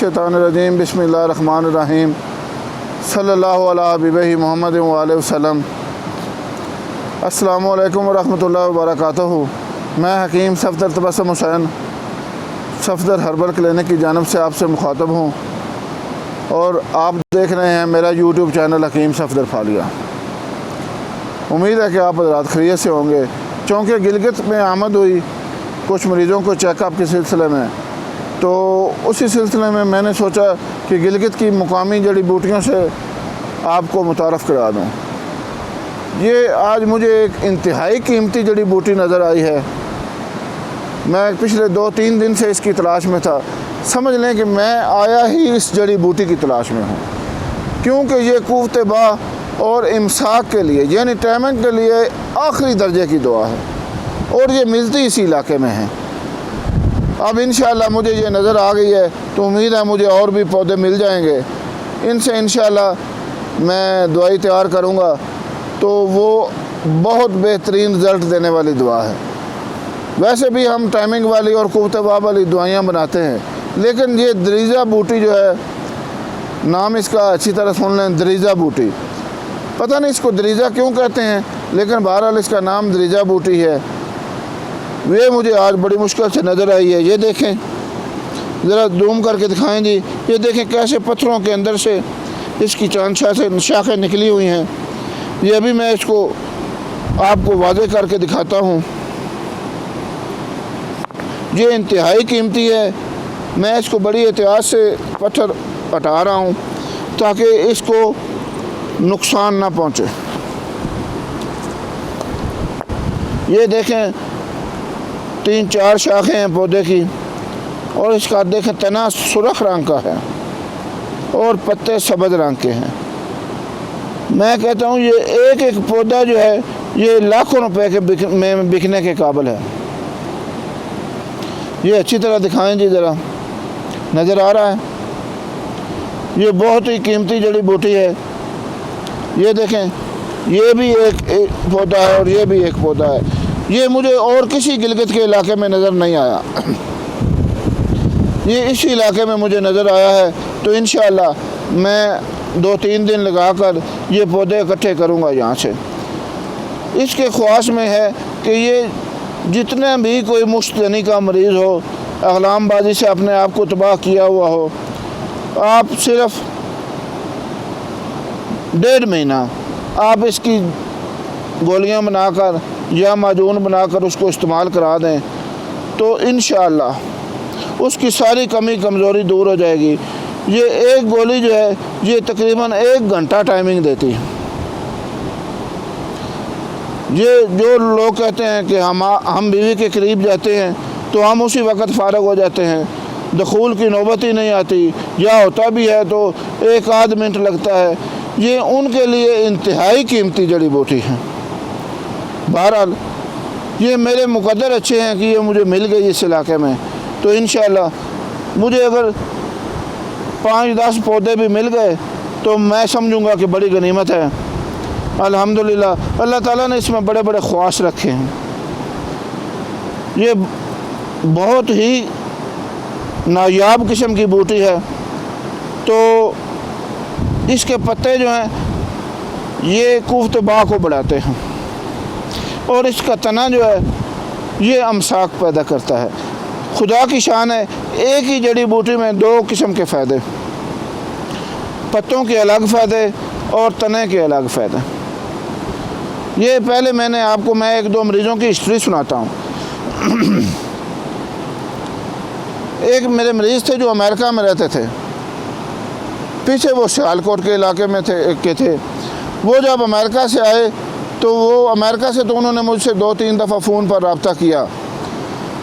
मिनश्शैतानिर्रजीम बिस्मिल्लाहिर्रहमानिर्रहीम सल्लल्लाहु अला हबीबिही मुहम्मद व आलिहि वसल्लम। अस्सलामु अलैकुम वरहमतुल्लाहि वबरकातुहू। मैं हकीम सफदर तबस्सुम हुसैन सफदर हर्बल क्लिनिक की जानिब से आपसे मुखातब हूँ और आप देख रहे हैं मेरा यूट्यूब चैनल हकीम सफदर फालिया। उम्मीद है कि आप हज़रात खैरियत से होंगे। चूँकि गिलगित में आमद हुई कुछ मरीज़ों को चेकअप के सिलसिले में, तो उसी सिलसिले में मैंने सोचा कि गिलगित की मुकामी जड़ी बूटियों से आपको मुतारफ़ करा दूँ। ये आज मुझे एक इंतहाई कीमती जड़ी बूटी नज़र आई है। मैं पिछले 2-3 दिन से इसकी तलाश में था। समझ लें कि मैं आया ही इस जड़ी बूटी की तलाश में हूँ, क्योंकि ये कुव्वत बा और इमसाक के लिए यानी टाइमिंग के लिए आखिरी दर्जे की दुआ है और ये मिलती इसी इलाके में है। अब इंशाअल्लाह मुझे ये नज़र आ गई है तो उम्मीद है मुझे और भी पौधे मिल जाएंगे। इनसे इंशाअल्लाह मैं दवाई तैयार करूँगा तो वो बहुत बेहतरीन रिज़ल्ट देने वाली दुआ है। वैसे भी हम टाइमिंग वाली और कुव्वत बा वाली दवाइयाँ बनाते हैं, लेकिन ये दरीजा बूटी जो है, नाम इसका अच्छी तरह सुन लें, दरीजा बूटी। पता नहीं इसको दरीजा क्यों कहते हैं, लेकिन बहरहाल इसका नाम दरीजा बूटी है। ये मुझे आज बड़ी मुश्किल से नज़र आई है। ये देखें, ज़रा जूम करके दिखाएं जी। ये देखें कैसे पत्थरों के अंदर से इसकी चांद शाखें निकली हुई हैं। ये अभी मैं इसको आपको वाज़े करके दिखाता हूँ। ये इंतहाई कीमती है। मैं इसको बड़ी एहतियात से पत्थर हटा रहा हूँ ताकि इसको नुकसान ना पहुँचे। ये देखें 3-4 शाखें हैं पौधे की और इसका देखें तना सुर्ख रंग का है और पत्ते सब्ज़ रंग के हैं। मैं कहता हूँ ये एक एक पौधा जो है ये लाखों रुपए के में बिकने के काबिल है। ये अच्छी तरह दिखाएं जी, ज़रा नज़र आ रहा है। ये बहुत ही कीमती जड़ी बूटी है। ये देखें, ये भी एक पौधा है और ये भी एक पौधा है। ये मुझे और किसी गिलगित के इलाके में नज़र नहीं आया, ये इसी इलाके में मुझे नज़र आया है। तो इंशाअल्लाह मैं 2-3 दिन लगाकर ये पौधे इकट्ठे करूँगा यहाँ से। इसके ख्वाहिश में है कि ये जितने भी कोई मुश्तनी का मरीज़ हो, अगलामबाजी से अपने आप को तबाह किया हुआ हो, आप सिर्फ 1.5 महीना आप इसकी गोलियां बनाकर या माजून बनाकर उसको इस्तेमाल करा दें तो इंशाअल्लाह उसकी सारी कमी कमज़ोरी दूर हो जाएगी। ये एक गोली जो है ये तकरीबन 1 घंटा टाइमिंग देती है। ये जो लोग कहते हैं कि हम बीवी के करीब जाते हैं तो हम उसी वक्त फ़ारग हो जाते हैं, दखूल की नौबत ही नहीं आती, या होता भी है तो 1-8 मिनट लगता है, ये उनके लिए इंतहाई कीमती जड़ी बूटी है। बहरहाल ये मेरे मुकद्दर अच्छे हैं कि ये मुझे मिल गई इस इलाके में। तो इंशाअल्लाह मुझे अगर 5-10 पौधे भी मिल गए तो मैं समझूंगा कि बड़ी गनीमत है। अल्हम्दुलिल्लाह अल्लाह ताला ने इसमें बड़े बड़े ख्वास रखे हैं। ये बहुत ही नायाब किस्म की बूटी है। तो इसके पत्ते जो हैं ये कुव्वत बा को बढ़ाते हैं और इसका तना जो है ये अमसाक पैदा करता है। खुदा की शान है, एक ही जड़ी बूटी में 2 किस्म के फ़ायदे, पत्तों के अलग फ़ायदे और तने के अलग फ़ायदे। ये पहले मैं 1-2 मरीज़ों की हिस्ट्री सुनाता हूँ। एक मेरे मरीज़ थे जो अमेरिका में रहते थे, पीछे वो सियालकोट के इलाके में थे। वो जब अमेरिका से आए तो उन्होंने मुझसे 2-3 दफ़ा फ़ोन पर रब्ता किया।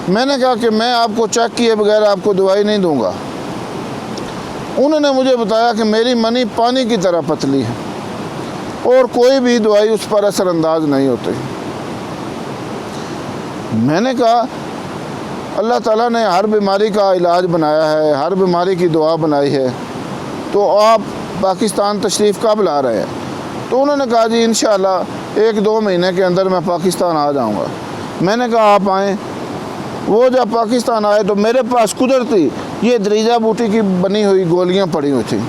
मैंने कहा कि मैं आपको चेक किए बगैर आपको दवाई नहीं दूंगा। उन्होंने मुझे बताया कि मेरी मनी पानी की तरह पतली है और कोई भी दवाई उस पर असरअंदाज नहीं होती। मैंने कहा अल्लाह ताला ने हर बीमारी का इलाज बनाया है, हर बीमारी की दुआ बनाई है, तो आप पाकिस्तान तशरीफ़ कब ला रहे हैं? तो उन्होंने कहा जी इंशाअल्लाह 1-2 महीने के अंदर मैं पाकिस्तान आ जाऊंगा। मैंने कहा आप आएँ। वो जब पाकिस्तान आए तो मेरे पास कुदरती یہ دریجہ بوٹی کی بنی ہوئی گولیاں پڑی ہوئی تھیں.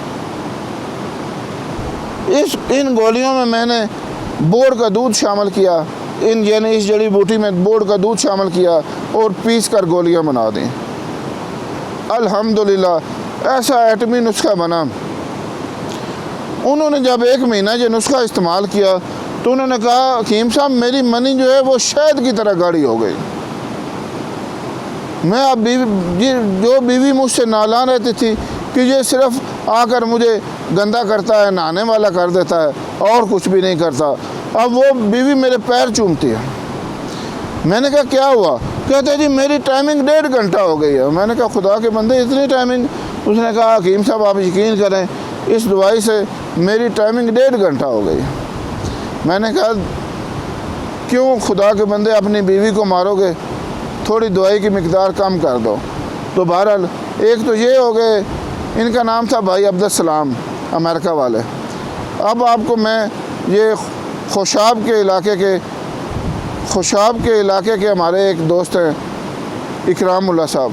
ان گولیوں میں نے بوڑ کا دودھ شامل کیا، یعنی اس جڑی بوٹی میں بوڑ کا دودھ شامل کیا اور پیس کر گولیاں بنا دیں. الحمدللہ ایسا ایٹمی نسخہ بنا. انہوں نے جب 1 مہینہ یہ نسخہ استعمال کیا تو انہوں نے کہا حکیم صاحب میری منی جو ہے وہ شہد کی طرح گاڑھی ہو گئی. میں اب جو بیوی مجھ سے نالان رہتی تھی کہ یہ صرف آ کر مجھے گندا کرتا ہے، نہانے والا کر دیتا ہے اور کچھ بھی نہیں کرتا، اب وہ بیوی میرے پیر چومتی ہے. میں نے کہا کیا ہوا؟ کہتے جی میری ٹائمنگ 1.5 گھنٹہ ہو گئی ہے. میں نے کہا خدا کے بندے اتنی ٹائمنگ؟ اس نے کہا حکیم صاحب آپ یقین کریں اس دوائی سے میری ٹائمنگ 1.5 گھنٹہ ہو گئی. میں نے کہا کیوں خدا کے بندے اپنی بیوی کو مارو گے؟ تھوڑی دوائی کی مقدار کم کر دو. تو بہرحال ایک تو یہ ہو گئے، ان کا نام تھا بھائی عبدالسلام، امریکہ والے. اب آپ کو میں یہ خوشاب کے علاقے کے ہمارے ایک دوست ہیں اکرام اللہ صاحب،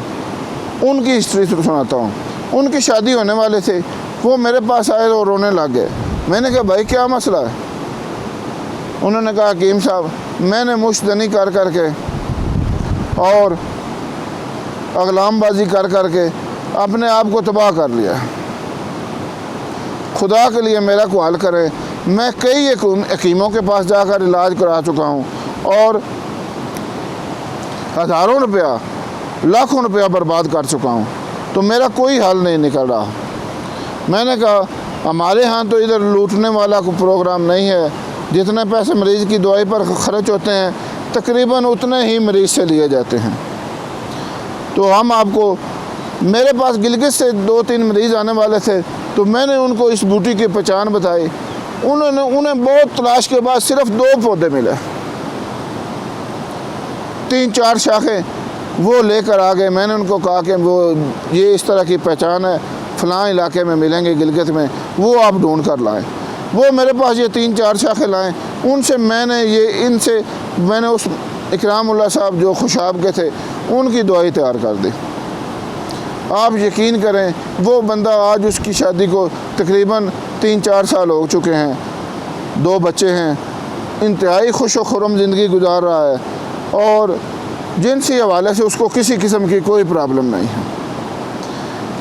ان کی ہسٹری سناتا ہوں. ان کی شادی ہونے والے تھے، وہ میرے پاس آئے اور رونے لگ گئے. میں نے کہا بھائی کیا مسئلہ ہے؟ انہوں نے کہا حکیم صاحب میں نے مشتنی کر کے اور اغلام بازی کر کے اپنے آپ کو تباہ کر لیا. خدا کے لیے میرا کو حل کرے. میں کئی حکیموں کے پاس جا کر علاج کرا چکا ہوں اور ہزاروں روپیہ لاکھوں روپیہ برباد کر چکا ہوں، تو میرا کوئی حل نہیں نکل رہا. میں نے کہا ہمارے ہاں تو ادھر لوٹنے والا کوئی پروگرام نہیں ہے. جتنے پیسے مریض کی دوائی پر خرچ ہوتے ہیں تقریباً اتنے ہی مریض سے لیے جاتے ہیں. تو ہم آپ کو، میرے پاس گلگت سے 2-3 مریض آنے والے تھے تو میں نے ان کو اس بوٹی کی پہچان بتائی. انہیں بہت تلاش کے بعد صرف 2 پودے ملے، 3-4 شاخیں وہ لے کر آ گئے. میں نے ان کو کہا کہ وہ یہ اس طرح کی پہچان ہے، فلاں علاقے میں ملیں گے گلگت میں، وہ آپ ڈھونڈ کر لائیں. وہ میرے پاس یہ 3-4 شاخیں لائیں. ان سے میں نے اس اکرام اللہ صاحب جو خوشاب کے تھے ان کی دوائی تیار کر دی. آپ یقین کریں وہ بندہ آج اس کی شادی کو تقریباً 3-4 سال ہو چکے ہیں، 2 بچے ہیں، انتہائی خوش و خرم زندگی گزار رہا ہے اور جنسی حوالے سے اس کو کسی قسم کی کوئی پرابلم نہیں ہے.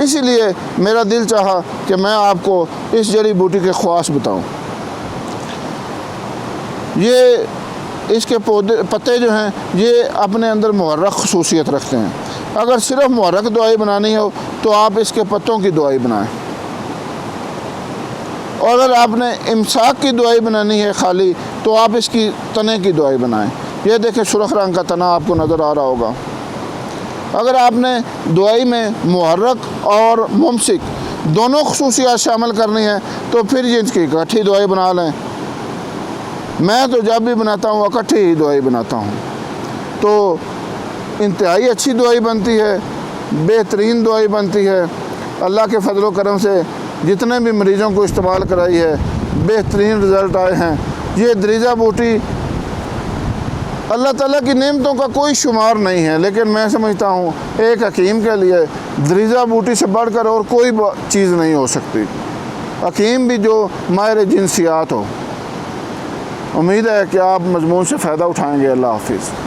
اسی لیے میرا دل چاہا کہ میں آپ کو اس جڑی بوٹی کے خواص بتاؤں. یہ اس کے پتے جو ہیں یہ اپنے اندر محرک خصوصیت رکھتے ہیں. اگر صرف محرک دوائی بنانی ہو تو آپ اس کے پتوں کی دوائی بنائیں، اور اگر آپ نے امساک کی دوائی بنانی ہے خالی تو آپ اس کی تنے کی دوائی بنائیں. یہ دیکھیں سرخ رنگ کا تنا آپ کو نظر آ رہا ہوگا. اگر آپ نے دوائی میں محرک اور ممسک دونوں خصوصیات شامل کرنی ہیں تو پھر یہ اس کی اکٹھی دوائی بنا لیں. میں تو جب بھی بناتا ہوں اکٹھی ہی دوائی بناتا ہوں، تو انتہائی اچھی دوائی بنتی ہے، بہترین دوائی بنتی ہے. اللہ کے فضل و کرم سے جتنے بھی مریضوں کو استعمال کرائی ہے بہترین رزلٹ آئے ہیں. یہ دریجہ بوٹی اللہ تعالیٰ کی نعمتوں کا کوئی شمار نہیں ہے، لیکن میں سمجھتا ہوں ایک حکیم کے لیے دریجہ بوٹی سے بڑھ کر اور کوئی چیز نہیں ہو سکتی. حکیم بھی جو ماہر جنسیات ہو. امید ہے کہ آپ مضمون سے فائدہ اٹھائیں گے. اللہ حافظ.